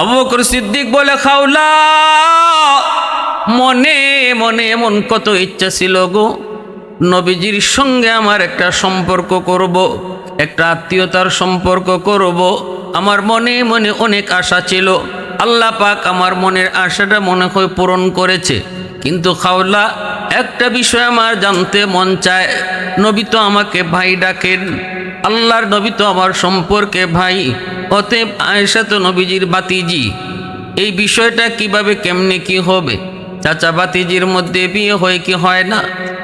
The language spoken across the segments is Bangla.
আবু বকর সিদ্দিক বলে, খাওলা, মনে মনে এমন কত ইচ্ছা ছিল গো, নবীজির সঙ্গে আমার একটা সম্পর্ক করব, একটা আত্মীয়তার সম্পর্ক করব। আমার মনে মনে অনেক আশা ছিল, আল্লাহ পাক আমার মনের আশাটা মনে হয় পূরণ করেছে। কিন্তু খাওলা, একটা বিষয় আমার জানতে মন চায়। নবী তো আমাকে ভাই ডাকেন, আল্লাহর নবী তো আমার সম্পর্কে ভাই, অতএব আয়েশা তো নবীজির বাতিজি। এই বিষয়টা কিভাবে কেমনে কি হবে? চাচা বাতিজির মধ্যে বিয়ে হয় কি হয় না,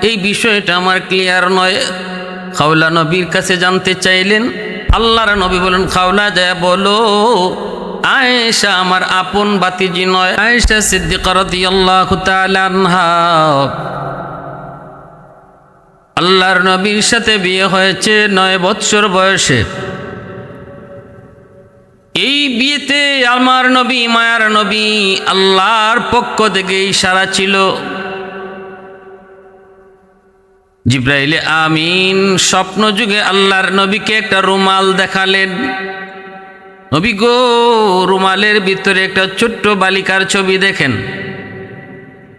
এই বিষয়টা আমার ক্লিয়ার নয়। খাওলা নবীর কাছে জানতে চাইলেন। আল্লাহর নবী বলেন, খাওলা যায় বলো, আয়েশা আমার আপন বাতিজি নয়, আয়েশা সিদ্দিকা রাদিয়াল্লাহু তাআলা আনহা আল্লাহর নবীর সাথে বিয়ে হয়েছে 9 বৎসর বয়সে। এই বিয়েতে আমার নবী, মায়ার নবী, আল্লাহর পক্ষ থেকে ইশারা ছিল। জিবরাইল আমিন স্বপ্ন যুগে আল্লাহর নবীকে একটা রুমাল দেখালেন। নবী গো, রুমালের ভিতরে একটা ছোট্ট বালিকার ছবি দেখেন।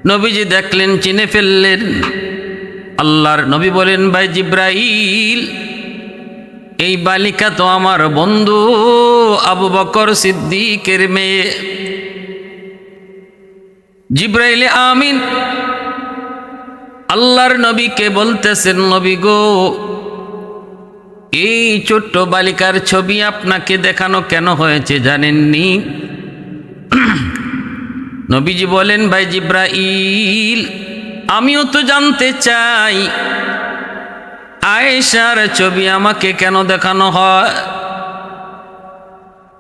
নবীজি দেখলেন, চিনে ফেললেন। আল্লাহর নবী বলেন, ভাই জিবরাইল, এই বালিকা তো আমার বন্ধু আবু বকর সিদ্দিকের মেয়ে। জিবরাইল আমিন আল্লাহর নবীকে বলতেছেন, নবী গো, এই ছোট্ট বালিকার ছবি আপনাকে দেখানো কেন হয়েছে জানেননি? নবীজি বলেন, ভাই জিবরাইল, আমিও তো জানতে চাই আয়েশার ছবি আমাকে কেন দেখানো হয়।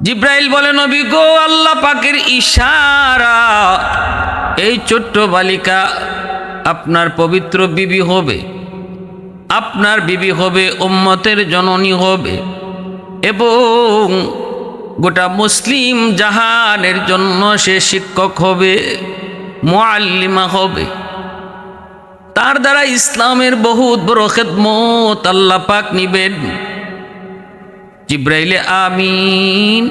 জিবরাইল বলে, নবী গো, আল্লাহ পাকের ইশারা, এই ছোট্ট বালিকা আপনার পবিত্র বিবি হবে, আপনার বিবি হবে, উম্মতের জননী হবে, এবং গোটা মুসলিম জাহানের জন্য সে শিক্ষক হবে, মুআল্লিমা হবে। তার দ্বারা ইসলামের বহুত বড় খেদমত আল্লাহ পাক নিবেন। জিবরাইল আমিন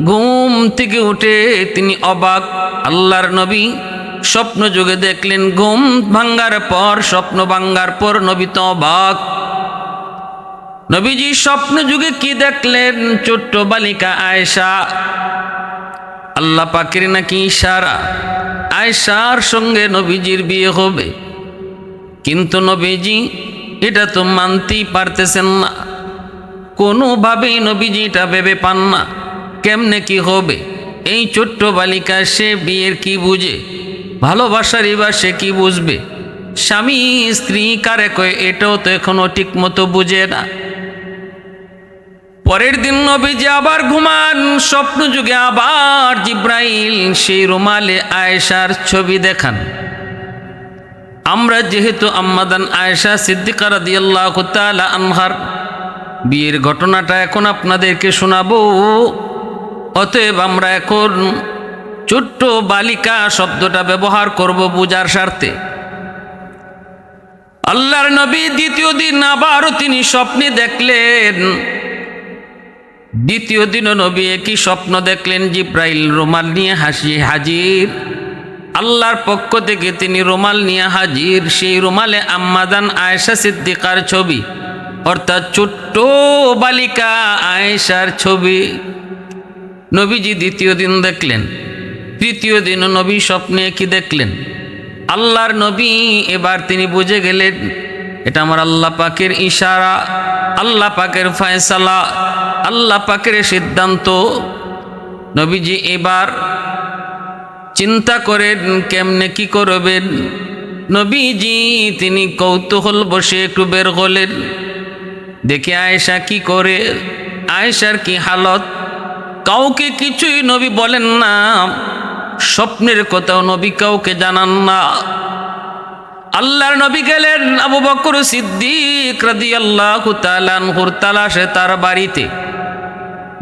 ঘুম থেকে উঠে তিনি অবাক। আল্লাহর নবী স্বপ্ন যুগে দেখলেন, ঘুম ভাঙ্গার পর, স্বপ্ন ভাঙ্গার পর নবী তো অবাক। নবীজি স্বপ্ন যুগে কি দেখলেন? ছোট্ট বালিকা আয়েশা। আল্লাহ পাকের নাকি ইশারা, আয়েশার সঙ্গে নবীজির বিয়ে হবে। কিন্তু নবীজি এটা তো মানতেই পারতেছেন না, কোনোভাবেই নবীজি এটা ভেবে পান না কেমনে কি হবে। এই ছোট্ট বালিকা, সে বিয়ের কি বুঝে? ভালোবাসারই বা সে কি বুঝবে? স্বামী স্ত্রী কারে কয় এটাও তো এখনো ঠিক মতো বুঝে না। পরের দিন নবীজি আবার ঘুমান, স্বপ্ন যুগে আবার জিবরাইল সেই রুমালে আয়েশার ছবি দেখান। আমরা যেহেতু আম্মাদান আয়েশা সিদ্দিকা রাদিয়াল্লাহু তাআলা আনহার বিয়ের ঘটনাটা এখন আপনাদেরকে শোনাবো, অতএব আমরা এখন ছোট্ট বালিকা শব্দটা ব্যবহার করব বুঝার স্বার্থে। আল্লাহর নবী দ্বিতীয় দিন আবারও তিনি স্বপ্নে দেখলেন। দ্বিতীয় দিনও নবী একই স্বপ্ন দেখলেন, জিবরাইল রুমাল নিয়ে হাজির। আল্লাহর পক্ষ থেকে তিনি রুমাল নিয়ে হাজির। সেই রুমালে আম্মাদান আয়েশা সিদ্দিকার ছবি, অর্থাৎ ছোট্ট বালিকা আয়েশার ছবি নবীজি দ্বিতীয় দিন দেখলেন। তৃতীয় দিন নবী স্বপ্নে কি দেখলেন? আল্লাহর নবী এবার তিনি বুঝে গেলেন এটা আমার আল্লাহ পাকের ইশারা, আল্লাহ পাকের ফয়সালা, আল্লাহ পাকের সিদ্ধান্ত। নবীজি এবার চিন্তা করেন কেমনে কি করবেন। নবীজি তিনি কৌতূহল বসে একটু বের হলেন, দেখে আয়েশা কি করে, আয়েশার কি হালত। কাউকে কিছুই নবী বলেন না, স্বপ্নের কথাও নবী কাউকে জানান না। আল্লাহর নবী গেলেন আবু বকর সিদ্দিক রাদিয়াল্লাহু তাআলা আনহুর তালাশে তার বাড়িতে।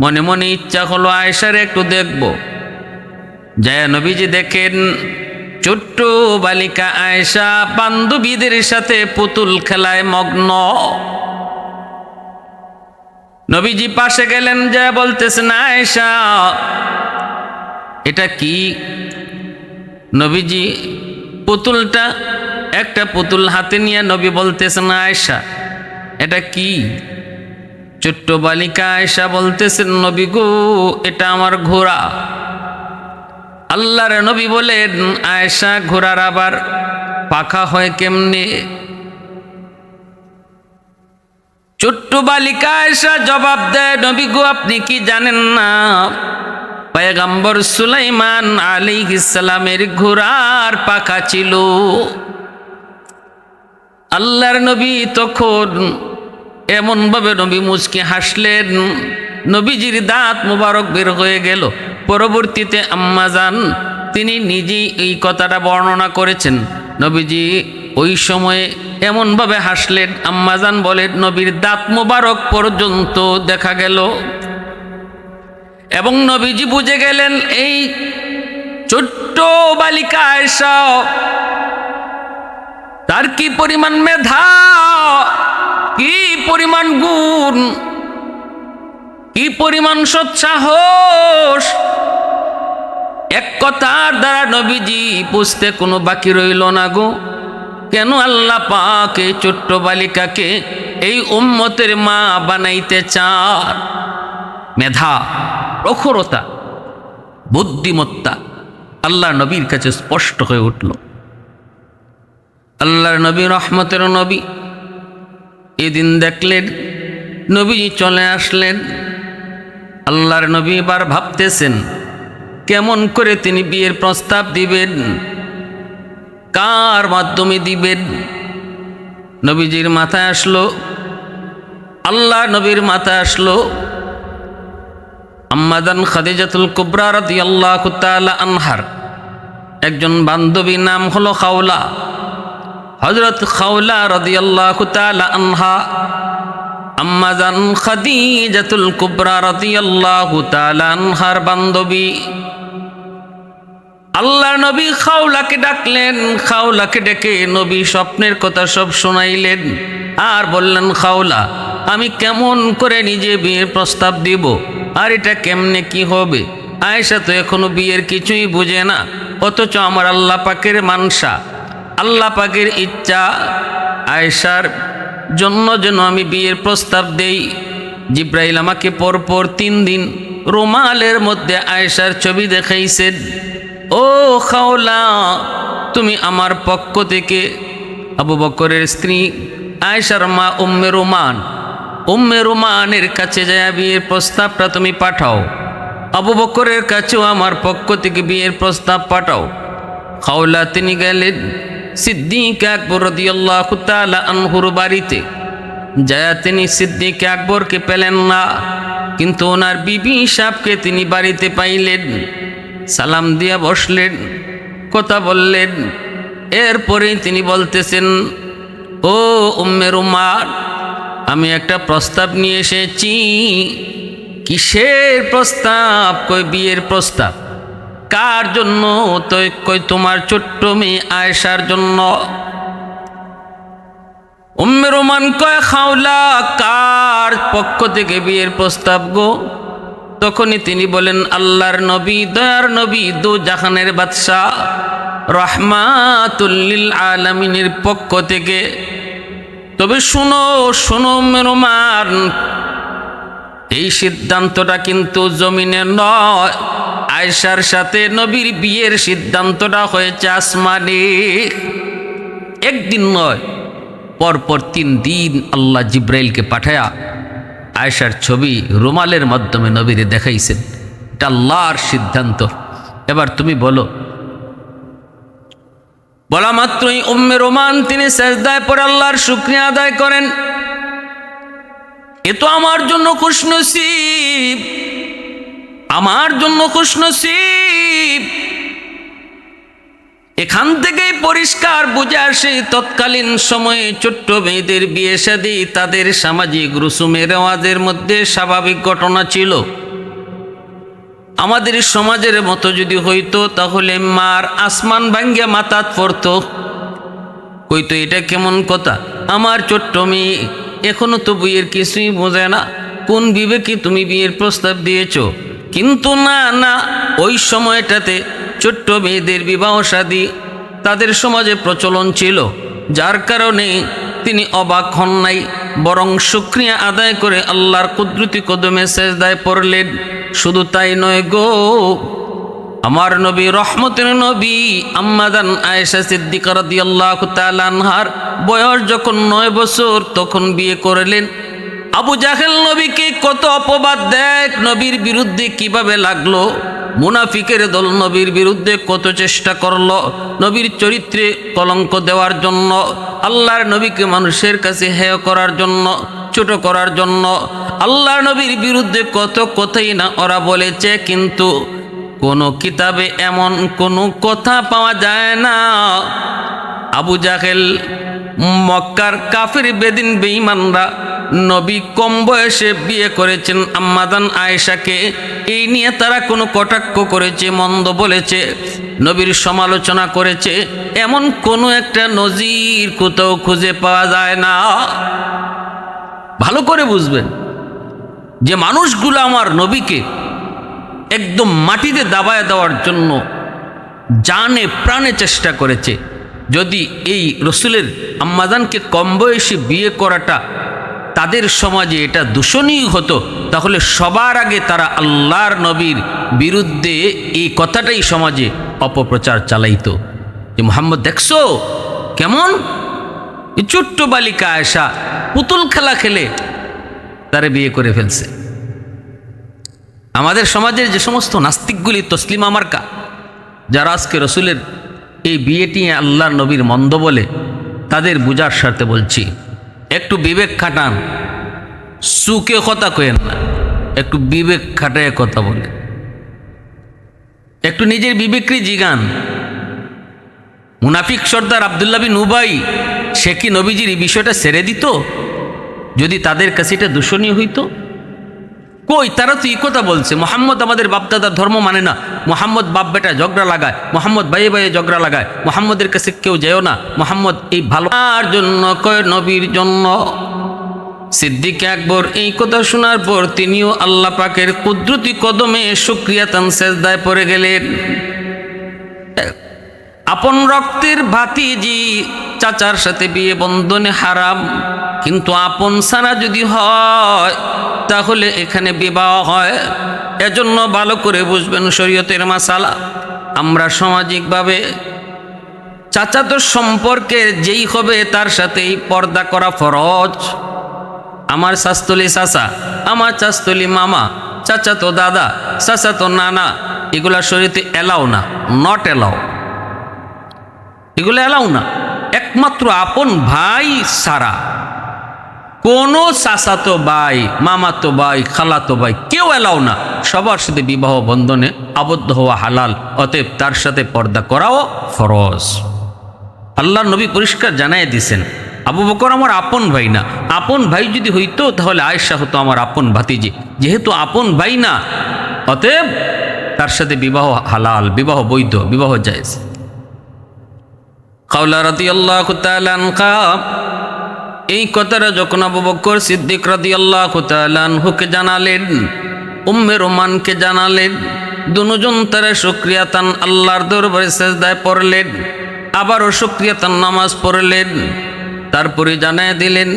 মনে মনে ইচ্ছা হলো আয়েশার একটু দেখব। যায় নবীজি দেখেন ছোট্ট বালিকা আয়েশা বান্ধবীদের সাথে পুতুল খেলায় মগ্ন। নবীজি পাশে গেলেন, যায় বলতেছেন, আয়েশা এটা কি? নবীজি পুতুলটা, একটা পুতুল হাতে নিয়ে নবী বলতেছেন, আয়েশা এটা কি? ছোট্ট বালিকা আয়েশা বলতেছেন, নবী গো এটা আমার ঘোড়া। আল্লাহর নবী বলেন, আয়েশা ঘোড়ার আবার পাখা হয় কেমনে? ছোট্ট বালিকা আয়েশা জবাব দেয়, নবী গো আপনি কি জানেন না, পয়গম্বর সুলাইমান আলাইহিস সালামের ঘোড়ার পাখা ছিল। আল্লাহর নবী তখন এমন ভাবে নবী মুচকি হাসলেন, নবীজির দাঁত মুবারক বের হয়ে গেল। পরবর্তীতে আম্মা জান তিনি নিজেই এই কথাটা বর্ণনা করেছেন। নবীজি ওই সময়ে এমনভাবে হাসলেন, আম্মা জান বলেন নবীর দাঁত মুবারক পর্যন্ত দেখা গেল। এবং নবীজি বুঝে গেলেন এই ছোট্ট বালিকা আয়েশা, তার কি পরিমাণ মেধা, কি পরিমাণ গুণ, কি পরিমাণ সৎসাহস। এক কথার দ্বারা নবীজি বুঝতে কোনো বাকি রইল না গো, কেন আল্লাহ পাক এই ছোট্ট বালিকাকে এই উম্মতের মা বানাইতে চান। মেধা, প্রখরতা, বুদ্ধিমত্তা আল্লাহ নবীর কাছে স্পষ্ট হয়ে উঠল। আল্লাহর নবী রহমতের নবী এদিন দেখলেন নবীজি চলে আসলেন। আল্লাহর নবী এবার ভাবতেছেন কেমন করে তিনি বিয়ের প্রস্তাব দিবেন, কার মাধ্যমে দিবেন। নবীজির মাথায় আসলো, আল্লাহ নবীর মাথায় আসলো আম্মাদান খাদিজাতুল কুবরা রাদিয়াল্লাহু তাআলা আনহার একজন বান্ধবী, নাম হলো খাওলা। হযরত খাওলা রাদিয়াল্লাহু তাআলা আনহা আম্মাজান খাদিজাতুল কুবরা রাদিয়াল্লাহু তাআলা আনহার বান্ধবী। আল্লাহর নবী খাওলাকে ডাকলেন, খাওলাকে ডেকে নবী স্বপ্নের কথা সব শোনাইলেন আর বললেন, খাওলা আমি কেমন করে নিজে বিয়ের প্রস্তাব দিব, আর এটা কেমনে কি হবে। আয়েশা তো এখনো বিয়ের কিছুই বুঝে না, অথচ আমার আল্লাহ পাকের মানসা, আল্লাহ পাকের ইচ্ছা আয়েশার জন্য যেন আমি বিয়ের প্রস্তাব দেই। জিব্রাইল আমাকে পরপর 3 দিন রুমালের মধ্যে আয়েশার ছবি দেখাইছেন। ও খাওলা, তুমি আমার পক্ষ থেকে আবু বকরের স্ত্রী আয়েশার মা উম্মে রুমানের কাছে যায় বিয়ের প্রস্তাবটা তুমি পাঠাও। আবু বকরের কাছেও আমার পক্ষ থেকে বিয়ের প্রস্তাব পাঠাও। খাওলা তিনি গেলেন সিদ্দিক আকবর রাদিয়াল্লাহু তাআলা আনহুর বাড়িতে। যায় তিনি সিদ্দিক আকবরকে পেলেন না, কিন্তু ওনার বিবি সাহেবকে তিনি বাড়িতে পাইলেন। সালাম দিয়া বসলেন, কথা বললেন। এরপরে তিনি বলতেছেন, ও উম্মে রুমান, আমি একটা প্রস্তাব নিয়ে এসেছি। কিসের প্রস্তাব? কই বিয়ের প্রস্তাব। কার জন্য? তো কই তোমার ছোট্ট মেয়ে আয়েশার জন্য। উম্মে রুমান কয়, খাওলা কার পক্ষ থেকে বিয়ের প্রস্তাব গো? তখনই তিনি বলেন, আল্লাহর নবী, দয়ার নবী, দু জাহানের বাদশাহ রাহমাতুল লিল আলামিনের পক্ষ থেকে। তবে শুনো শুনো উম্মে রুমান, এই সিদ্ধান্তটা কিন্তু জমিনে নয়, আয়েশার সাথে নবীর বিয়ের সিদ্ধান্তটা হয়েছে আসমানে। একদিন নয়, পরপর 3 দিন আল্লাহ জিব্রাইলকে পাঠায়া আয়েশার ছবি রুমালের মাধ্যমে নবীরে দেখাইছেন। এটা আল্লাহর সিদ্ধান্ত। এবার তুমি বলো। বলা মাত্রই উম্মে রুমান তিনি সেজদায় পড়ে আল্লাহর শুকরিয়া আদায় করেন। এ তো আমার জন্য খুশনসিব, আমার জন্য খুশনসিব। এখান থেকেই পরিষ্কার বুঝে আসে তৎকালীন সময়ে ছোট্ট মেয়েদের বিয়ে শাদী তাদের সামাজিক রুসুমের রেওয়াজের মধ্যে স্বাভাবিক ঘটনা ছিল। আমাদের সমাজের মতো যদি হইতো তাহলে মার আসমান ভাঙ্গিয়া মাথাত পড়তো, কইতো এটা কেমন কথা, আমার ছোট্ট মেয়ে এখনো তো বিয়ের কিছুই বোঝে না, কোন বিবেকে তুমি বিয়ের প্রস্তাব দিয়েছ, কিন্তু না না, ওই সময়টাতে ছোট্ট মেয়েদের বিবাহ শাদী তাদের সমাজে প্রচলন ছিল, যার কারণে তিনি অবাক হন নাই, বরং শুকরিয়া আদায় করে আল্লাহর কুদরতি কদমে সেজদায় পড়লেন। শুধু তাই নয় গো, আমার নবী, রহমতের নবী আম্মা জান আয়েশা সিদ্দিকা রাদিয়াল্লাহু তাআলা আনহার বয়স যখন 9 বছর তখন বিয়ে করলেন। আবু জাহেল নবীকে কত অপবাদ দেখ, নবীর বিরুদ্ধে কিভাবে লাগলো, মুনাফিকের দল নবীর বিরুদ্ধে কত চেষ্টা করলো, নবীর চরিত্রে কলঙ্ক দেওয়ার জন্য, আল্লাহর নবীকে মানুষের কাছে হেয় করার জন্য, ছোট করার জন্য। আল্লাহর নবীর বিরুদ্ধে কত কথাই না ওরা বলেছে, কিন্তু কোনো কিতাবে এমন কোনো কথা পাওয়া যায় না। আবু জাহেল, মক্কার কাফির বেদিন বেঈমানরা নবী কম বয়সে বিয়ে করেছেন আম্মা জান আয়েশাকে, এই নিয়ে তারা কোনো কটাক্ষ করেছে, মন্দ বলেছে, নবীর সমালোচনা করেছে, এমন কোনো একটা নজির কোথাও খুঁজে পাওয়া যায় না। ভালো করে বুঝবেন যে মানুষগুলো আমার নবীকে একদম মাটিতে দাবায় দেওয়ার জন্য জানে প্রাণে চেষ্টা করেছে। যদি এই রসুলের আম্মাজানকে কম বয়সে বিয়ে করাটা তাদের সমাজে এটা দূষণীয় হতো, তাহলে সবার আগে তারা আল্লাহর নবীর বিরুদ্ধে এই কথাটাই সমাজে অপপ্রচার চালাইতো যে মুহাম্মদ দেখছো কেমন, এই ছোট্ট বালিকা আয়েশা পুতুল খেলা খেলে তারে বিয়ে করে ফেলছে। আমাদের সমাজের যে সমস্ত নাস্তিকগুলি তসলিমা মার্কা, যারা আজকে রসুলের এই বিয়েটি আল্লাহর নবীর মন্দ বলে, তাদের বুঝার স্বার্থে বলছি, একটু বিবেক খাটান, সুকে কথা কয়েন না, একটু বিবেক খাটায় কথা বলে, একটু নিজের বিবেককে জিগান। মুনাফিক সর্দার আব্দুল্লাহ বিন উবাই, সে কি নবীজির এই বিষয়টা ছেড়ে দিত যদি তাদের কাছে এটা দূষণীয় হইতো? কই, তারা তো এই কথা বলছে মোহাম্মদ আমাদের বাপদাদার ধর্ম মানে না, মোহাম্মদ বাপ বেটা ঝগড়া লাগায়, মোহাম্মদ ভাইয়ে ভাইয়ে ঝগড়া লাগায়, মোহাম্মদের কাছে কেউ যেও না, মোহাম্মদ এই ভালো জন্য কয়, নবীর জন্য। সিদ্দিক আকবর এই কথা শোনার পর তিনিও আল্লাহ পাকের কুদরতি কদমে শুকরিয়াতান সেজদায় পড়ে গেলেন। আপন রক্তের ভাতিজি চাচার সাথে বিয়ে বন্ধনে হারাম, কিন্তু আপন ছাড়া যদি হয় তাহলে এখানে বিবাহ হয়। এজন্য ভালো করে বুঝবেন শরীয়তের মাসালা। আমরা সামাজিকভাবে চাচাতো সম্পর্কের যেই হবে তার সাথেই পর্দা করা ফরজ। আমার শাস্তলি চাচা, আমার চাস্তলি মামা, চাচাতো দাদা, চাচাতো নানা, এগুলা শরীয়তে এলাও না, নট এলাও, এগুলো এলাও না। একমাত্র আপন ভাই ছাড়া কোনো চাচাতো ভাই, মামাতো ভাই, খালাতো ভাই কেউ এলাও না। সবার সাথে বিবাহ বন্ধনে আবদ্ধ হওয়া হালাল, অতএব তার সাথে পর্দা করাও ফরজ। আল্লাহ নবী পরিষ্কার জানাই দিয়েছেন, আবু বকর আমার আপন ভাই না, আপন ভাই যদি হইতো তাহলে আয়েশা হতো আমার আপন ভাতিজি। যেহেতু আপন ভাই না, অতএব তার সাথে বিবাহ হালাল, বিবাহ বৈধ, বিবাহ জায়েজ। কাওলা রাদিয়াল্লাহু তাআলা আনহা, এই কথাটা যখন আবু বকর সিদ্দিক রাদিয়াল্লাহু তাআলা আনহুকে জানালেন, উম্মে রোমানকে জানালেন, দুজন তারা শুকরিয়াতান আল্লাহর দরবারে সেজদায় পড়লেন, আবারও শুকরিয়াতান নামাজ পড়লেন। তারপরে জানায় দিলেন,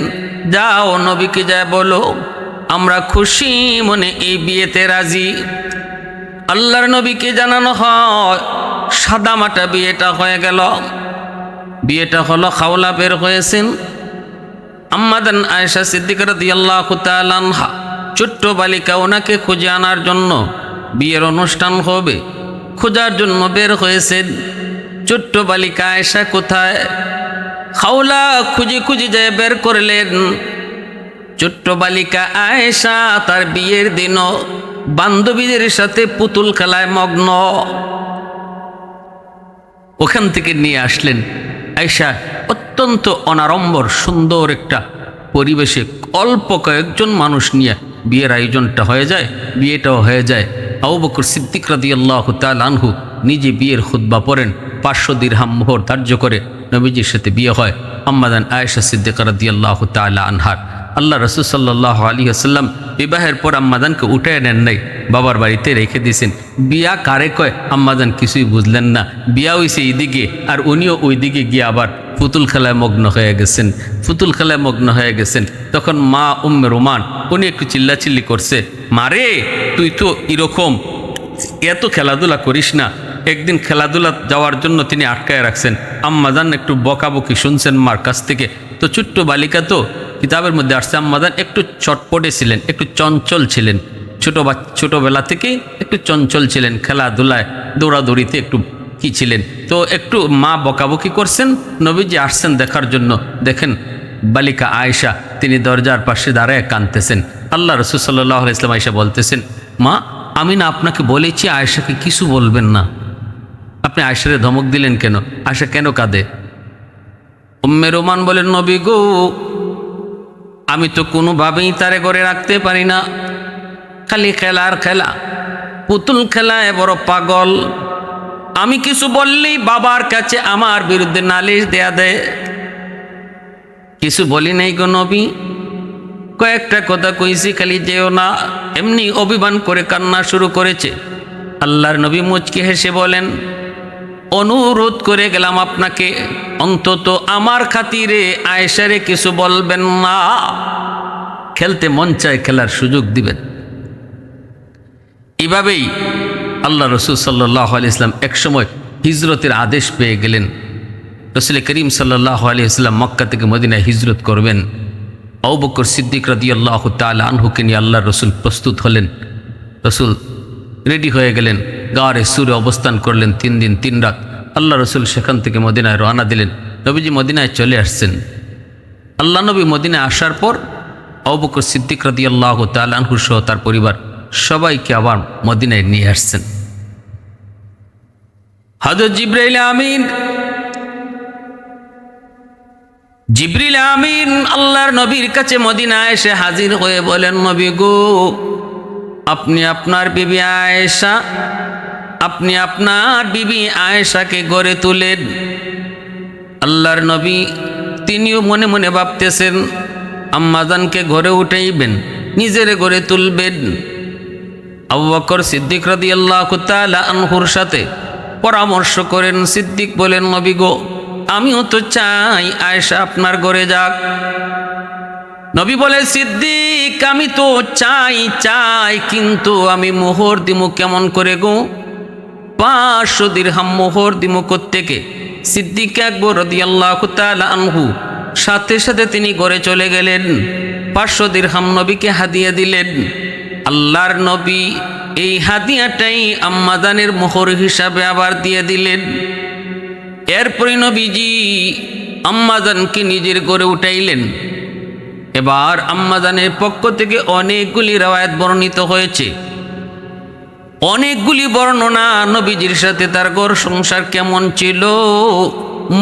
যাও নবীকে যায় বলো আমরা খুশি মনে এই বিয়েতে রাজি। আল্লাহর নবীকে জানানো হয়, সাদামাটা বিয়েটা হয়ে গেল। বিয়েটা হলো, খাওলা বের হয়েছেন, আম্মা জান আয়েশা সিদ্দিকা রাদিয়াল্লাহু তাআলা আনহা ছোট্ট বালিকা, ওনাকে খুঁজে আনার জন্য, বিয়ের অনুষ্ঠান হবে খোঁজার জন্য বের হয়েছেন। ছোট্ট বালিকা আয়েশা কোথায়? খাওলা খুঁজে খুঁজে যায় বের করলেন। ছোট্ট বালিকা আয়েশা তার বিয়ের দিনও বান্ধবীদের সাথে পুতুল খেলায় মগ্ন। ওখান থেকে নিয়ে আসলেন আয়েশা অত্যন্ত অনাড়ম্বর সুন্দর একটা পরিবেশে, অল্প কয়েকজন মানুষ নিয়ে বিয়ের আয়োজনটা হয়ে যায়, বিয়েটাও হয়ে যায়। আবু বকর সিদ্দিক রাদিয়াল্লাহু তাআলা আনহু নিজে বিয়ের খুতবা পড়েন, 500 দিরহাম মোহর ধার্য করে নবীজির সাথে বিয়ে হয় আম্মা জান আয়েশা সিদ্দিকা রাদিয়াল্লাহু তাআলা আনহার। আল্লাহ রসুল সাল্লাল্লাহু আলাইহি ওয়াসাল্লাম বিবাহের পর আম্মাজানকে উঠে নেন নাই, বাবার বাড়িতে রেখে দিয়েছেন। বিয়া কারে কয় আম্মাজান কিছুই বুঝলেন না। বিয়া হইছে এইদিকে আর উনিও ওই দিকে গিয়ে আবার পুতুল খেলায় মগ্ন হয়ে গেছেন, পুতুল খেলায় মগ্ন হয়ে গেছেন। তখন মা উম্মে রোমান উনি একটু চিল্লাচিল্লি করছে, মারে তুই তো এরকম এত খেলাধুলা করিস না। একদিন খেলাধুলা যাওয়ার জন্য তিনি আটকায় রাখছেন। আম্মাজান একটু বকাবকি শুনছেন মার কাছ থেকে। তো ছোট্ট বালিকা তো কিতাবের মধ্যে আসছে আম্মাজান একটু চটপটে ছিলেন, একটু চঞ্চল ছিলেন, ছোটোবেলা থেকেই একটু চঞ্চল ছিলেন, খেলাধুলায় দৌড়াদৌড়িতে একটু কি ছিলেন। তো একটু মা বকাবকি করছেন, নবীজি আসছেন দেখার জন্য। দেখেন বালিকা আয়েশা তিনি দরজার পাশে দাঁড়ায় কাঁদতেছেন। আল্লাহ রসুল সাল্লাল্লাহু আলাইহি ওয়াসাল্লাম আয়েশা বলতেছেন, মা আমি না আপনাকে বলেছি আয়েশাকে কিছু বলবেন না, আপনি আয়েশারে ধমক দিলেন কেন? আয়েশা কেন কাঁদে? উম্মে রোমান বলেন, নবী গো আমি তো কোনোভাবেই তারে ঘরে রাখতে পারি না, খালি খেলার খেলা, পুতুল খেলায় বড় পাগল। আমি কিছু বললেই বাবার কাছে আমার বিরুদ্ধে নালিশ দেয়া দেয়। কিছু বলি নাই গো নবী, কয়েকটা কথা কইছি, খালি যেও না। এমনি অভিমান করে কান্না শুরু করেছে। আল্লাহর নবী মুচকি হেসে বলেন, অনুরোধ করে গেলাম আপনাকে অন্তত আমার খাতিরে আয়েশারে কিছু বলবেন না, খেলতে মন চায় খেলার সুযোগ দিবেন। এভাবেই আল্লাহ রসুল সাল্লাল্লাহু আলাইহি ওয়াসাল্লাম একসময় হিজরতের আদেশ পেয়ে গেলেন। রসুল করিম সাল্লাল্লাহু আলাইহি ওয়াসাল্লাম মক্কা থেকে মদিনায় হিজরত করবেন। আবু বকর সিদ্দিক রাদিয়াল্লাহু তাআলা আনহুকে নিয়ে আল্লাহ রসুল প্রস্তুত হলেন। রসুল রেডি হয়ে গেলেন, গারে সুরে অবস্থান করলেন 3 দিন 3 রাত। আল্লাহ রসুল সেখান থেকে মদিনায় রওনা দিলেন। নবীজি মদিনায় চলে আসছেন। আল্লাহ নবী মদিনায় আসার পর আবু বকর সিদ্দিক রাদিয়াল্লাহু তাআলা আনহু সহ তার পরিবার সবাইকে আবার মদিনায় নিয়ে আসছেন। হযরত জিবরিল আমিন আল্লাহর নবীর কাছে মদিনায় এসে হাজির হয়ে বলেন, নবী গো আপনি আপনার বিবি আয়েশাকে গড়ে তুলেন। আল্লাহর নবী তিনিও মনে মনে ভাবতেছেন আম্মাজানকে ঘরে উঠাইবেন, নিজেরে গড়ে তুলবেন। আবু বকর সিদ্দিক রাদিয়াল্লাহু তাআলা আনহুর সাথে পরামর্শ করেন। সিদ্দিক বলেন, নবী গো আমিও তো চাই আয়েশা আপনার ঘরে যাক। নবী বলে, সিদ্দিক আমি তো চাই কিন্তু আমি মোহর দিমু কেমন করে গো? 500 দিরহাম মোহর দিমু কোত্থেকে? সিদ্দিক আকবর রাদিয়াল্লাহু তাআলা আনহু সাথে সাথে তিনি ঘরে চলে গেলেন। 500 দিরহাম নবীকে হাদিয়া দিলেন। আল্লাহর নবী এই হাদিয়াটাই আম্মাজানের মোহর হিসাবে আবার দিয়ে দিলেন। এরপরে নবীজি আম্মাজানকে নিজের ঘরে উঠাইলেন। এবার আম্মাজানের পক্ষ থেকে অনেকগুলি রওয়ায়াত বর্ণিত হয়েছে, অনেকগুলি বর্ণনা নবীজির সাথে তার ঘর সংসার কেমন ছিল,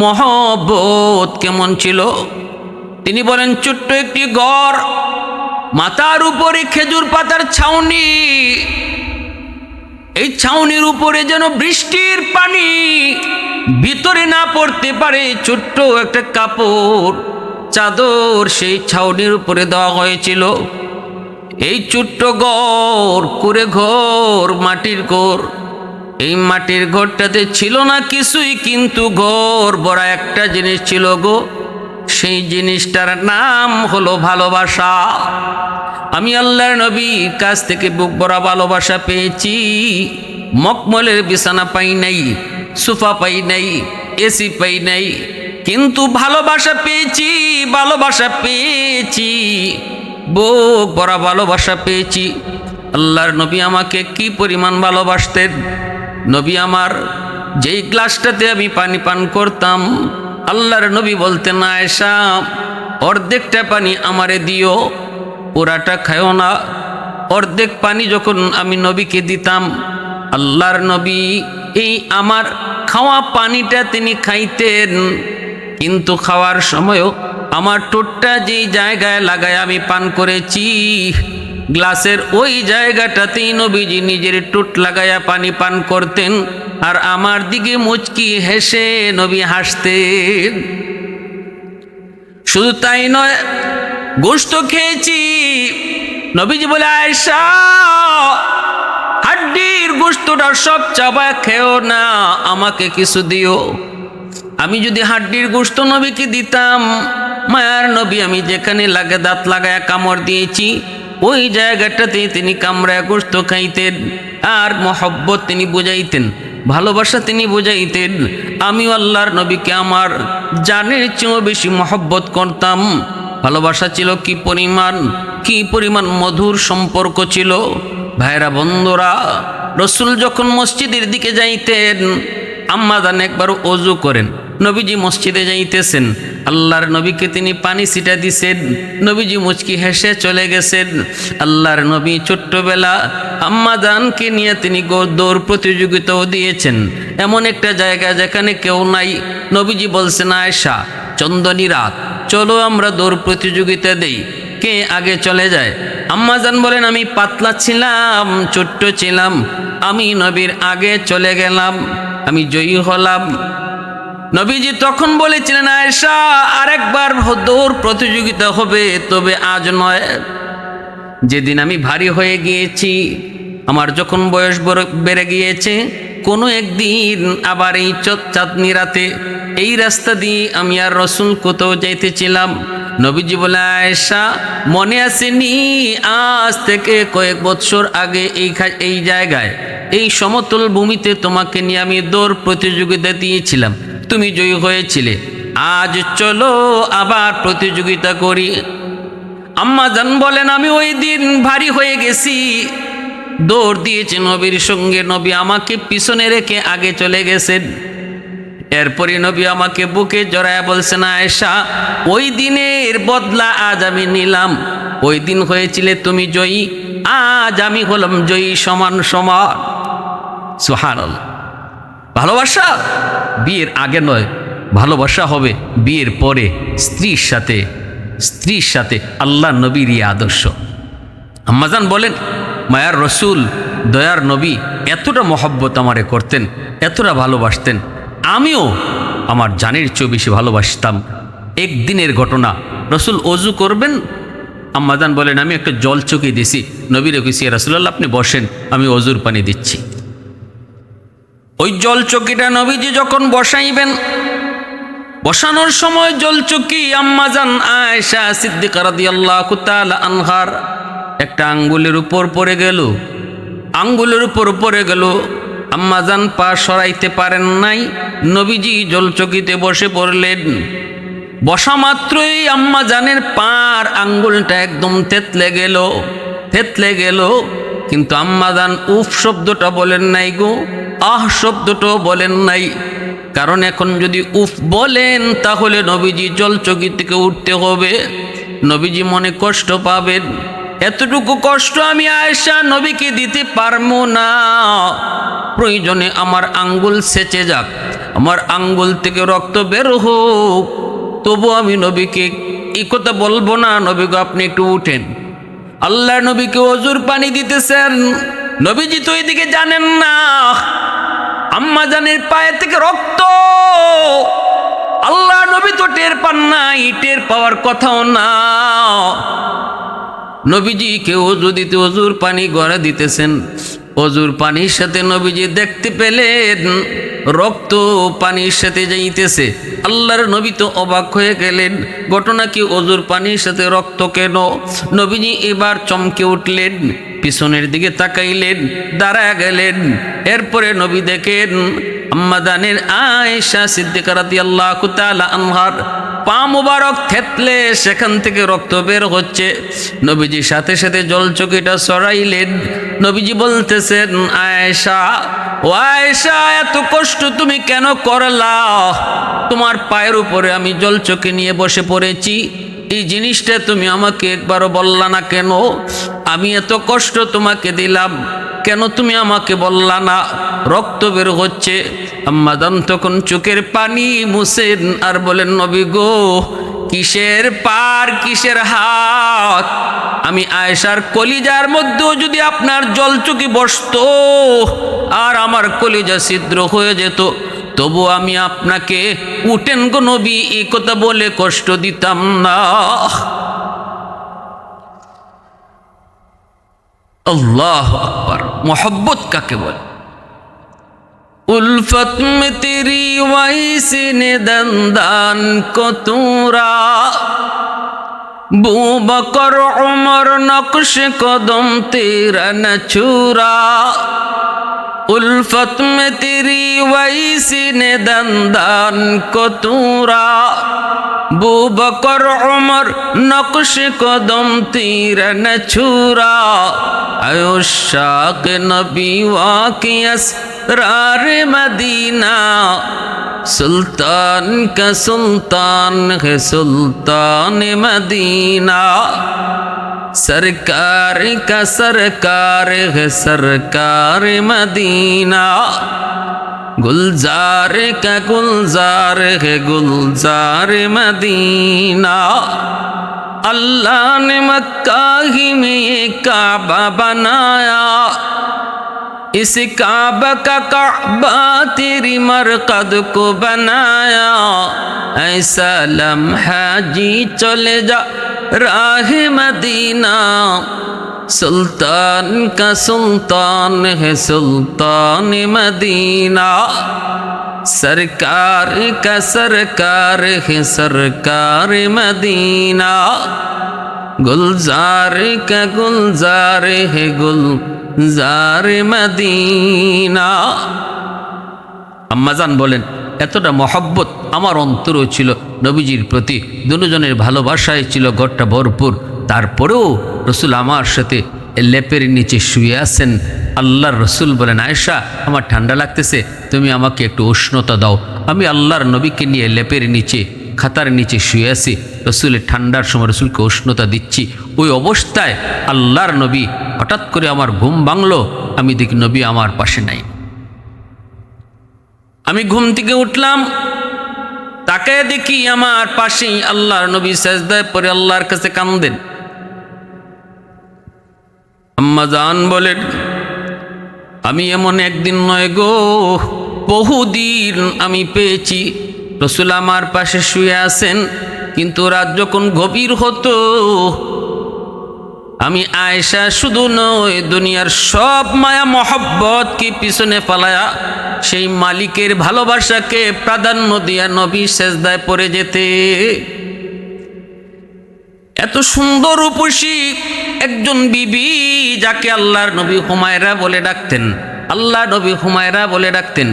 মহব্বত কেমন ছিল। তিনি বলেন, ছোট্ট একটি ঘর, মাথার উপরে খেজুর পাতার ছাউনি, এই ছাউনির উপরে যেন বৃষ্টির পানি ভিতরে না পড়তে পারে ছোট্ট একটা কাপড় চাদর সেই ছাউনির উপরে দেওয়া হয়েছিল। এই ছোট্ট ঘর, কুড়ে ঘর, মাটির ঘর, এই মাটির ঘরটাতে ছিল না কিছুই, কিন্তু ঘর ভরা একটা জিনিস ছিল গো, সেই জিনিসটার নাম হলো ভালোবাসা। আমি আল্লাহর নবীর কাছ থেকে বুক ভরা ভালোবাসা পেয়েছি। মকমলের বিছানা পাই নাই, সোফা পাই নাই, এসি পাই নাই, কিন্তু ভালোবাসা পেয়েছি, বুক ভরা ভালোবাসা পেয়েছি। আল্লাহর নবী আমাকে কি পরিমাণ ভালোবাসতেন! নবী আমার যেই গ্লাসটাতে আমি পানি পান করতাম, আল্লাহর নবী বলতেন, আয়েশা অর্ধেকটা পানি আমারে দিও, পুরাটা খায়ও না। অর্ধেক পানি যখন আমি নবীকে দিতাম, আল্লাহর নবী এই আমার খাওয়া পানিটা তিনি খাইতেন, কিন্তু খাওয়ার সময়ও আমার ঠোঁটটা যেই জায়গায় লাগায় আমি পান করেছি, গ্লাসের ওই জায়গাটাতেই নবীজি নিজের ঠোঁট লাগায়া পানি পান করতেন, আর আমার দিকে মুচকি হেসে নবী হাসতেন। শুধু তাই নয়, গোশত খেয়েছি। নবীজি বলে, আয়েশা হাড্ডির গোশতটা সব চাবায় খেও না, আমাকে কিছু দিও। আমি যদি হাড্ডির গোশত নবীকে দিতাম, মায়ার নবী আমি যেখানে লাগে দাঁত লাগায় কামড় দিয়েছি ওই জায়গাটাতে তিনি কামড়ায় গোশত খাইতেন। আর মহব্বত তিনি বুঝাইতেন, ভালোবাসা তিনি বুঝাইতেন। আমিও আল্লাহর নবীকে আমার জানের চেয়েও বেশি মহব্বত করতাম। ভালোবাসা ছিল কি পরিমাণ মধুর সম্পর্ক ছিল। ভাইরা বন্ধুরা, রসুল যখন মসজিদের দিকে যাইতেন, আম্মা জান একবার ওযু করেন, নবীজি মসজিদে যাইতেছেন, আল্লাহর নবীকে তিনি পানি ছিটা দিছেন, নবীজি মুচকি হেসে চলে গেছেন। আল্লাহর নবী ছোট্টবেলা আম্মা জানকে নিয়ে তিনি দৌড় প্রতিযোগিতাও দিয়েছেন, এমন একটা জায়গা যেখানে কেউ নাই। নবীজি বলছেন, আয়েশা চন্দনী রাত, চলো আমরা দৌড় প্রতিযোগিতা দেই, কে আগে চলে যায়। আম্মা জান বলেন, আমি পাতলা ছিলাম, ছোট্ট ছিলাম, আমি নবীর আগে চলে গেলাম, আমি জয়ী হলাম। নবীজি তখন বলেছিলেন, আয়েশা আরেকবার দৌড় প্রতিযোগিতা হবে, তবে আজ নয়। যেদিন আমি ভারী হয়ে গিয়েছি, আমার যখন বয়স বেড়ে গিয়েছে, কোনো একদিন আবার এই চাঁদনি রাতে এই রাস্তা দিয়ে আমি আর রসুল কোথাও যাইতেছিলাম। নবীজি বলে, আয়েশা মনে আসেনি, আজ থেকে কয়েক বছর আগে এই জায়গায় এই সমতল ভূমিতে তোমাকে নিয়ে আমি দৌড় প্রতিযোগিতা দিয়েছিলাম, তুমি জয়ী হয়েছিলে, আজ চলো আবার প্রতিযোগিতা করি। আম্মা জান বলেন, আমি ওই দিন ভারী হয়ে গেছি, দৌড় দিয়েছি নবীর সঙ্গে, নবী আমাকে পিছনে রেখে আগে চলে গেছেন। এরপরে নবী আমাকে বুকে জড়ায় বলছেন, আয়েশা ওই দিনের বদলা আজ আমি নিলাম, ওই দিন হয়েছিলে তুমি জয়ী, আজ আমি হলাম জয়ী, সমান সমান। সুবহানাল্লাহ। ভালোবাসা বিয়ের আগে নয়, ভালোবাসা হবে বিয়ের পরে স্ত্রীর সাথে আল্লাহ নবীর এই আদর্শ। আম্মাজান বলেন, মায়ার রসুল দয়ার নবী এতটা মহব্বত আমারে করতেন, এতটা ভালোবাসতেন, আমিও আমার জানের চেয়েও বেশি ভালোবাসতাম। একদিনের ঘটনা, রসুল অজু করবেন, আম্মাজান বলেন, আমি একটা জল চকি দিছি, নবীরে কইছি, রাসূলুল্লাহ আপনি বসেন, আমি অজুর পানি দিচ্ছি। ওই জল চকিটা নবীজি যখন বসাইবেন, বসানোর সময় জল চকি আম্মাজান আয়েশা সিদ্দিকা রাদিয়াল্লাহু তাআলা আনহার একটা আঙ্গুলের উপর পড়ে গেল। আম্মাজান পা সরাইতে পারেন নাই, নবীজি জল চকিতে বসে পড়লেন। বসা মাত্রই আম্মাজানের পার আঙ্গুলটা একদম থেতলে গেল, কিন্তু আম্মাজান উফ শব্দটা বলেন নাই গো, আহ শব্দটাও বলেন নাই। কারণ এখন যদি উফ বলেন তাহলে নবীজি জলচকি থেকে উঠতে হবে, নবীজি মনে কষ্ট পাবেন। এতটুকু কষ্ট আমি আয়েশা নবীকে দিতে পারবো না। প্রয়োজনে আমার আঙ্গুল সেচে যাক, আমার আঙ্গুল থেকে রক্ত বের হোক, তবু আমি নবীকে এই কথা বলবো না, নবী গো আপনি একটু উঠেন। আল্লাহ নবীকে অজুর পানি দিতেছেন, নবীজি তো এদিকে জানেন না আম্মা জানের পায়ে থেকে রক্ত। আল্লাহ নবী তো টের পান নাই, টের পাওয়ার কথাও না। নবীজিকে অজু দিতে অজুর পানি গড়া দিতেছেন, অজুর পানির সাথে নবীজি দেখতে পেলেন রক্ত পানির সাথে যাইতেছে। আল্লাহর নবী তো অবাক হয়ে গেলেন, ঘটনা কি, অজুর পানির সাথে রক্ত কেন? নবীজি এবার চমকে উঠলেন, পিছনের দিকে তাকাইলেন, দাঁড়া গেলেন। এরপরে নবী দেখেন আম্মাদানের আয়েশা সিদ্দিকা রাদিয়াল্লাহু তাআলা আনহার পা মুবারক থেতলে সেখান থেকে রক্ত বের হচ্ছে। নবীজি সাথে সাথে জলচকিটা সরাইলেন। নবীজি বলতেছেন, আয়েশা ও আয়েশা এত কষ্ট তুমি কেন করলা? তোমার পায়ের উপরে আমি জলচকি নিয়ে বসে পড়েছি, এই জিনিসটা তুমি আমাকে একবারও বললা না কেন? আমি এত কষ্ট তোমাকে দিলাম, কেন তুমি আমাকে বললা না? রক্ত বের হচ্ছে। আম্মাদান তখন চোখের পানি মুছেন আর বলেন, নবী গো কিসের পার কিসের হাত? আমি আয়েশার কলিজার মধ্যেও যদি আপনার জলচকি বসতো আর আমার কলিজা ছিদ্র হয়ে যেত, তবু আমি আপনাকে উঠেন গো নবী এই কথা বলে কষ্ট দিতাম না। अल्लाह अकबर। मोहब्बत काके बोले? उल्फत में तेरी वैसे ने दंदान को तूरा, बू बकर उमर नक्श कदम तेरा न छूरा। उल्फत में तेरी वैसे ने दंदान को तूरा, बू बकर उमर नक्श कदम तेरा न छूरा। आयुशाक नबी वाक़ी असरार मदीना, सुल्तान का सुल्तान है सुल्तान मदीना। सरकार का सरकार है सरकार मदीना, गुलजार का गुलजार है गुलजार मदीना। अल्लाह ने मक्का ही में ये काबा बनाया, इस काबा का काबा तेरी मरकद को बनाया। ऐसा लम्हा जी चले जा राह मदीना, सुल्तान का सुल्तान है सुल्तान मदीना। सरकार का सरकार है सरकार मदीना, गुलजार का गुलजार है गुलजार मदीना। আম্মাজান বলেন, এতটা মহব্বত আমার অন্তরও ছিল নবীজির প্রতি, দুজনের ভালোবাসায় ছিল ঘরটা ভরপুর। তারপরেও রসুল আমার সাথে লেপের নিচে শুয়ে আছেন। আল্লাহর রসুল বলেন, আয়েশা আমার ঠান্ডা লাগতেছে, তুমি আমাকে একটু উষ্ণতা দাও। আমি আল্লাহর নবীকে নিয়ে লেপের নিচে খাতার নিচে শুয়ে আছি, রসুলের ঠান্ডার সময় রসুলকে উষ্ণতা দিচ্ছি। ওই অবস্থায় আল্লাহর নবী হঠাৎ করে আমার ঘুম ভাঙলো, আমি দেখি নবী আমার পাশে নাই। আমি ঘুম থেকে উঠলাম, তাকায় দেখি আমার পাশেই আল্লাহর নবী সাজদায় পড়ে আল্লাহর কাছে কান্দেন। আম্মাজান বলেন, আমি এমন একদিন নয় গো, বহুদিন আমি পেয়েছি রসুল আমার পাশে শুয়ে আছেন, কিন্তু রাত যখন গভীর হতো আমি আয়েশা শুধু নয় দুনিয়ার সব মায়া মহব্বতকে পিছনে ফালায়া সেই মালিকের ভালোবাসাকে প্রাধান্য দিয়া নবী সেজদায় পড়ে যেতে। এত সুন্দর রূপসী একজন বিবি যাকে আল্লাহর নবী হুমায়রা বলে ডাকতেন, আল্লাহ নবী হুমায়রা বলে ডাকতেন।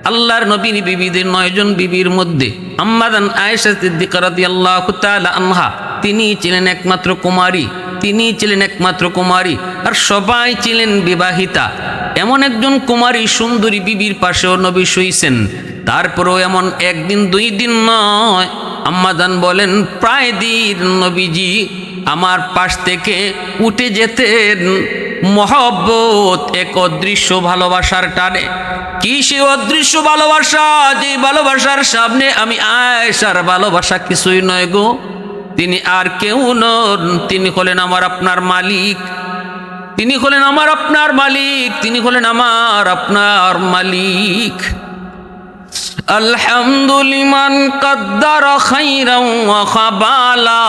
আল্লাহর নবীর বিবিদের 9 জন বিবির মধ্যে আম্মাজান আয়েশা সিদ্দিকা রাদিয়াল্লাহু তাআলা আনহা তিনি ছিলেন একমাত্র কুমারী, তিনি ছিলেন একমাত্র কুমারী, আর সবাই ছিলেন বিবাহিতা। এমন একজন কুমারী সুন্দরী বিবির পাশেও নবী শুইছেন। তারপরেও এমন একদিন 2 দিন নয়, আম্মাজান বলেন প্রায় দিন নবীজি আমার পাশ থেকে উঠে যেতেন মহব্বত এক অদৃশ্য ভালোবাসার টানে। কি সে অদৃশ্য ভালোবাসা, যে ভালোবাসার সামনে আমি আয়েশার ভালোবাসা কিছুই নয় গো। তিনি আর কেউ নন, তিনি হলেন আমার আপনার মালিক, তিনি হলেন আমার আপনার মালিক, তিনি হলেন আমার আপনার মালিক। আলহামদুলিমান কদ্দারা খাইরান ওয়া খাবালা,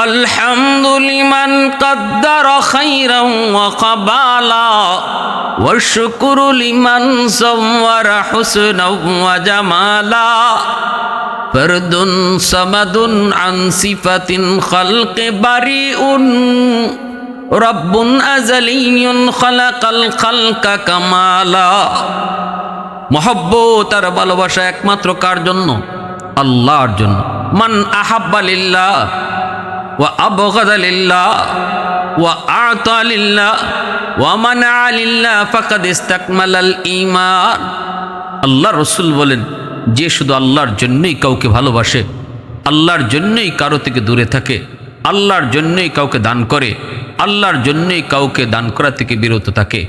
আলহামদুলিমান কদ্দারা খাইরান ওয়া খাবালা, ওয়া শুকরু লিমান সাওয়ারা হুসনাও ওয়া জামালা। ফরদুন সামাদুন আন সিফাতিন খালকি বারিউন, রব্বুন আযালিয়ুন খালাকাল খালকা কামালা। মহব্বত আর ভালোবাসা একমাত্র কার জন্য? আল্লাহর জন্য। মান আহাব্বা লিল্লাহ ওয়া আবগাদা লিল্লাহ ওয়া আ'তা লিল্লাহ ওয়া মানা লিল্লাহ ফাকাদ ইসতাকমালাল ঈমান। আল্লাহ রাসূল বলেন, যে শুধু আল্লাহর জন্যই কাউকে ভালোবাসে, আল্লাহর জন্যই কারো থেকে দূরে থাকে, আল্লাহর জন্যই কাউকে দান করে, আল্লাহর জন্যই কাউকে দান করা থেকে বিরত থাকে,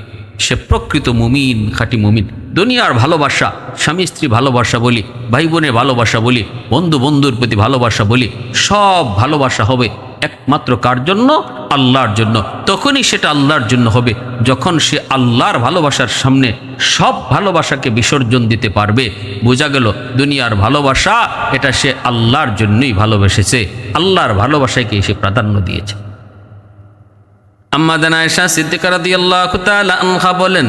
সে প্রকৃত মুমিন, খাঁটি মুমিন। দুনিয়ার ভালোবাসা, স্বামী স্ত্রী ভালোবাসা বলি, ভাই বোনের ভালোবাসা বলি, বন্ধু বন্ধুর প্রতি ভালোবাসা বলি, সব ভালোবাসা হবে একমাত্র কার জন্য? আল্লাহর জন্য। তখনই সেটা আল্লাহর জন্য হবে যখন সে আল্লাহর ভালোবাসার সামনে সব ভালোবাসাকে বিসর্জন দিতে পারবে। বোঝা গেল দুনিয়ার ভালোবাসা এটা সে আল্লাহর জন্যই ভালোবেসেছে, আল্লাহর ভালোবাসাকে সে প্রাধান্য দিয়েছে। আম্মা জান আয়েশা সিদ্দিকা রাদিয়াল্লাহু তাআলা আনহা বলেন,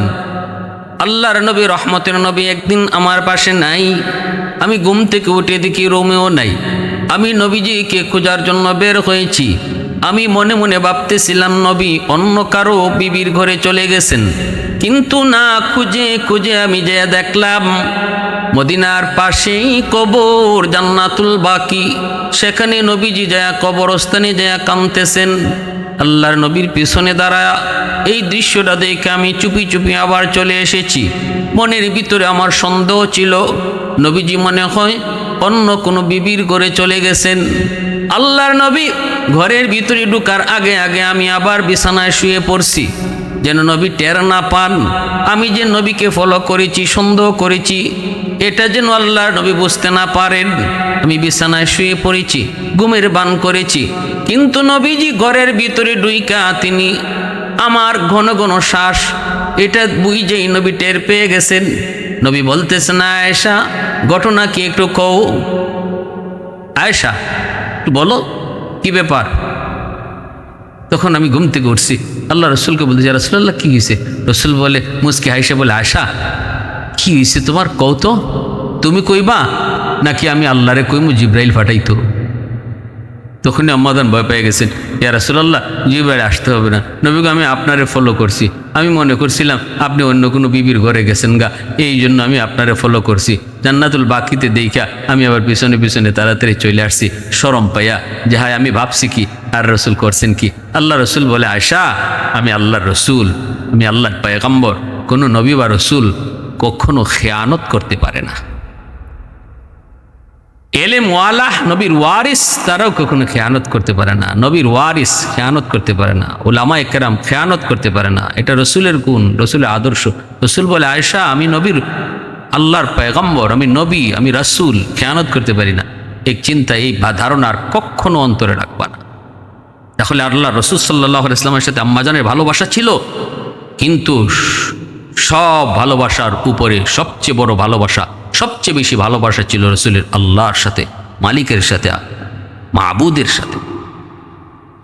আল্লাহর নবী রহমতের নবী একদিন আমার পাশে নাই। আমি ঘুম থেকে উঠে দেখি রুমেও নাই। আমি নবীজিকে খোঁজার জন্য বের হয়েছি। আমি মনে মনে ভাবতেছিলাম নবী অন্য কারো বিবির ঘরে চলে গেছেন, কিন্তু না, খুঁজে খুঁজে আমি যে দেখলাম মদিনার পাশেই কবর জান্নাতুল বাকি, সেখানে নবীজি যায় কবরস্থানে যায় কাঁদতেছেন। আল্লাহর নবীর পিছনে দাঁড়ায় এই দৃশ্যটা দেখে আমি চুপি চুপি আবার চলে এসেছি। মনের ভিতরে আমার সন্দেহ ছিল নবীজি মনে হয় অন্য কোনো বিবির ঘরে চলে গেছেন। আল্লাহর নবী ঘরের ভিতরে ঢুকার আগে আগে আমি আবার বিছানায় শুয়ে পড়ছি, যেন নবী টের না পান আমি যে নবীকে ফলো করেছি, সন্দেহ করেছি, এটা যেন আল্লাহর নবী বুঝতে না পারেন। আমি বিছানায় শুয়ে পড়েছি, ঘুমের বান করেছি, কিন্তু নবীজি ঘরের ভিতরে ঢুইকা তিনি আমার ঘন ঘন শ্বাস এটা বুঝেই নবী টের পেয়ে গেছেন। নবী বলতেছেন, আয়েশা ঘটনা কি একটু কও, আয়েশা একটু বলো কি ব্যাপার। তখন আমি ঘুম থেকে উঠছি, আল্লাহ রসুলকে বলতে যে রাসূলুল্লাহ কী হয়েছে? রসুল বলে মুস্কি আয়েশা বলে, আয়েশা কী হয়েছে তোমার, কও তো, তুমি কইবা নাকি আমি আল্লাহরে কইমু জিব্রাইল ফাটাইতো? তখনই আম্মাদান ভয় পেয়ে গেছেন, ইয়া রাসূলুল্লাহ জিব্রাইল আসতে হবে না, নবীকে আমি আপনারে ফলো করছি, আমি মনে করছিলাম আপনি অন্য কোনো বিবির ঘরে গেছেন গা, এই জন্য আমি আপনারে ফলো করছি। জান্নাতুল বাকিতে দেখা আমি আবার পিছনে পিছনে তাড়াতাড়ি চলে আসছি শরম পাইয়া, যে হায় আমি ভাবছি কি আর রসুল করছেন কি। আল্লাহ রসুল বলে, আয়েশা আমি আল্লাহর রসুল, আমি আল্লাহর পয়গম্বর, কোনো নবী বা রসুল কখনো খেয়ানত করতে পারে না। এলেম ওয়ালাহ নবীর ওয়ারিস তারাও কখনো খেয়ানত করতে পারে না, নবীর ওয়ারিস খেয়ানত করতে পারে না, উলামায়ে কেরাম খেয়ানত করতে পারে না। এটা রসুলের গুণ, রসুলের আদর্শ। রসুল বলে, আয়েশা আমি নবীর আল্লাহর পয়গম্বর, আমি নবী, আমি রাসূল, খেয়ানত করতে পারি না। এই চিন্তা, এই ধারণার কখনো অন্তরে রাখবা না। তাহলে আল্লাহ রসুল সাল্লাল্লাহু আলাইহি ওয়াসাল্লামের সাথে আম্মাজানের ভালোবাসা ছিল, কিন্তু সব ভালোবাসার উপরে সবচেয়ে বড় ভালোবাসা, সবচেয়ে বেশি ভালোবাসা ছিল রসুলের আল্লাহর সাথে, মালিকের সাথে, মাবুদের সাথে।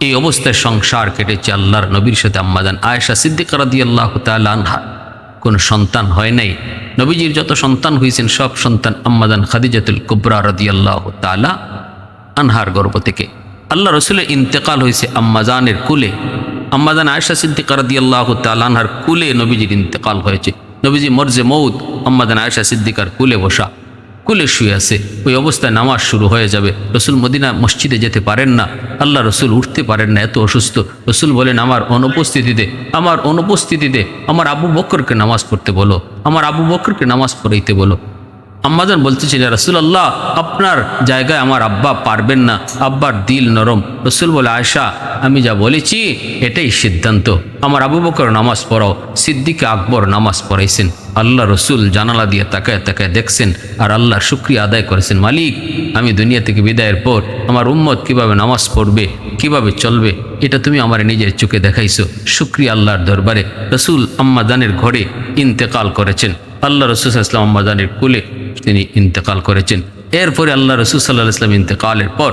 এই অবস্থায় সংসার কেটেছে আল্লাহর নবীর সাথে। আম্মাজান আয়েশা সিদ্দিকা রাদিয়াল্লাহু তাআলা আনহা কোনো সন্তান হয় নাই। নবীজির যত সন্তান হয়েছেন সব সন্তান আম্মাজান খাদিজাতুল কুবরা রাদিয়াল্লাহু তাআলা আনহার গর্ভ থেকে। আল্লাহ রসুলের ইন্তেকাল হয়েছে আম্মাজানের কুলে। আম্মাজান আয়েশা সিদ্দিকা রাদিয়াল্লাহু তাআলা আনহার কুলে নবীজির ইন্তেকাল হয়েছে। নবীজি মরজে মৌত আম্মাজান আয়েশা সিদ্দিকার কুলে বসা, কুলে শুয়ে আছে। ওই অবস্থায় নামাজ শুরু হয়ে যাবে। রসুল মদিনা মসজিদে যেতে পারেন না, আল্লাহ রসুল উঠতে পারেন না, এত অসুস্থ। রসুল বলেন, আমার অনুপস্থিতিতে আমার আবু বকরকে নামাজ পড়তে বলো, আমার আবু বকরকে নামাজ পড়াইতে বলো। আম্মাজান বলতেছিলেন, রাসূলুল্লাহ আপনার জায়গায় আমার আব্বা পারবেন না, আব্বার দিল নরম। রসুল বলে, আয়েশা আমি যা বলেছি এটাই সিদ্ধান্ত, আমার আবু বকর নামাজ পড়াও। সিদ্দিক আকবর নামাজ পড়াইছেন। আল্লাহ রসুল জানালা দিয়ে তাকায় তাকায় দেখছেন আর আল্লাহর শুকরিয়া আদায় করেছেন, মালিক আমি দুনিয়া থেকে বিদায়ের পর আমার উম্মত কিভাবে নামাজ পড়বে, কিভাবে চলবে, এটা তুমি আমার নিজের চোখে দেখাইছো। শুকরিয়া আল্লাহর দরবারে। রসুল আম্মাজানের ঘরে ইন্তেকাল করেছেন। আল্লাহ রসুল সাল্লাল্লাহু আলাইহি ওয়াসাল্লাম আম্মাজানের কুলে তিনি ইন্তেকাল করেছেন। এরপরে আল্লাহ রসুল সাল্লাল্লাহু আলাইহি ওয়াসাল্লাম ইন্তেকালের পর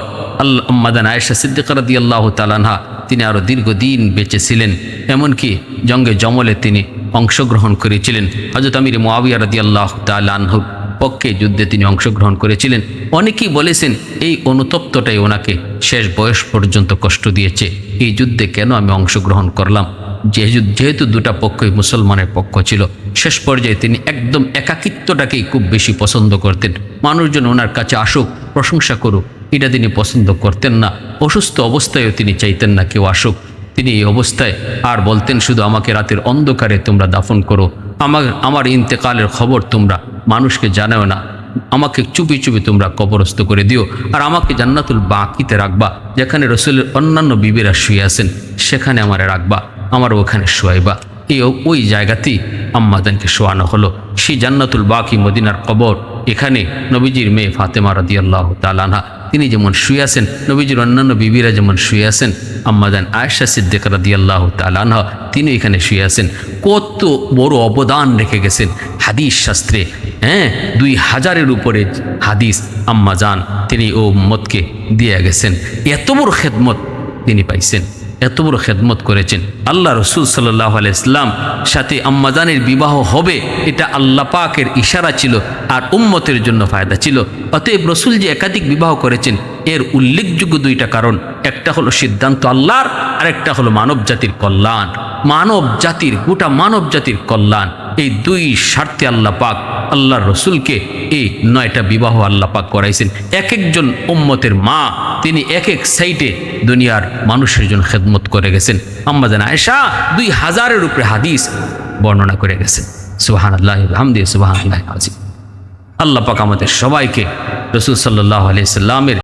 আম্মাজান আয়েশা সিদ্দিকা রাদিয়াল্লাহু তাআলা আনহা তিনি আরও দীর্ঘদিন বেঁচে ছিলেন। এমনকি জঙ্গে জমলে তিনি অংশগ্রহণ করেছিলেন। হযরত আমির মুআবিয়া রাদিয়াল্লাহু তাআলা আনহুর পক্ষে যুদ্ধে তিনি অংশগ্রহণ করেছিলেন। অনেকেই বলেছেন এই অনুতপ্তটাই ওনাকে শেষ বয়স পর্যন্ত কষ্ট দিয়েছে। এই যুদ্ধে কেন আমি অংশগ্রহণ করলাম, যেহেতু দুটা পক্ষই মুসলমানের পক্ষ ছিল। শেষ পর্যায়ে তিনি একদম একাকিত্বটাকেই খুব বেশি পছন্দ করতেন। মানুষজন ওনার কাছে আসুক, প্রশংসা করুক, এটা তিনি পছন্দ করতেন না। অসুস্থ অবস্থায়ও তিনি চাইতেন না কেউ আসুক। তিনি এই অবস্থায় আর বলতেন, শুধু আমাকে রাতের অন্ধকারে তোমরা দাফন করো, আমার ইন্তেকালের খবর তোমরা মানুষকে জানাও না, আমাকে চুপি চুপি তোমরা কবরস্থ করে দিও, আর আমাকে জান্নাতুল বাকিতে রাখবা, যেখানে রসুলের অন্যান্য বিবিরা শুয়ে আছেন সেখানে আমারে রাখবা, আমার ওখানে শোয়াইবা। ওই জায়গাতেই আম্মাজানকে শোয়ানো হলো। সেই জান্নাতুল বাকি মদিনার কবর, এখানে নবীজির মেয়ে ফাতেমা রাদিয়াল্লাহু তাআলা আনহা তিনি যেমন শুয়ে আছেন, নবীজির অন্যান্য বিবিরা যেমন শুয়ে আছেন, আম্মাজান আয়েশা সিদ্দিকা রাদিয়াল্লাহু তাআলা আনহা তিনি এখানে শুয়ে আছেন। কত বড় অবদান রেখে গেছেন হাদিস শাস্ত্রে। 2000-এর উপরে হাদিস আম্মাজান তিনি ও উম্মতকে দিয়ে গেছেন। এত বড় খেদমত তিনি পাইছেন। এত বড় খেদমত করেছেন। আল্লাহ রসুল সাল্লাল্লাহু আলাইহি ইসলাম সাথে আম্মাজানের বিবাহ হবে, এটা আল্লাহ পাকের ইশারা ছিল আর উম্মতের জন্য ফায়দা ছিল। অতএব রসুল যে একাধিক বিবাহ করেছেন এর উল্লেখযোগ্য দুইটা কারণ, একটা হলো সিদ্ধান্ত আল্লাহর, আর একটা হলো মানব জাতির কল্যাণ। মানব জাতির, গোটা মানব জাতির কল্যাণ, এই দুই স্বার্থে আল্লাহ পাক আল্লাহর রসুলকে এই 9টা বিবাহ আল্লাহ পাক করাইছেন। এক একজন উম্মতের মা, তিনি এক এক সাইডে দুনিয়ার মানুষের জন্য খেদমত করে গেছেন। আম্মা জান আয়েশা 2000-এর উপরে হাদিস বর্ণনা করে গেছেন। সুবহানাল্লাহ বিহামদিহি সুবহানাল্লাহিল আযীম। আল্লাহ পাক আমাদের সবাইকে রাসূল সাল্লাল্লাহু আলাইহি সাল্লামের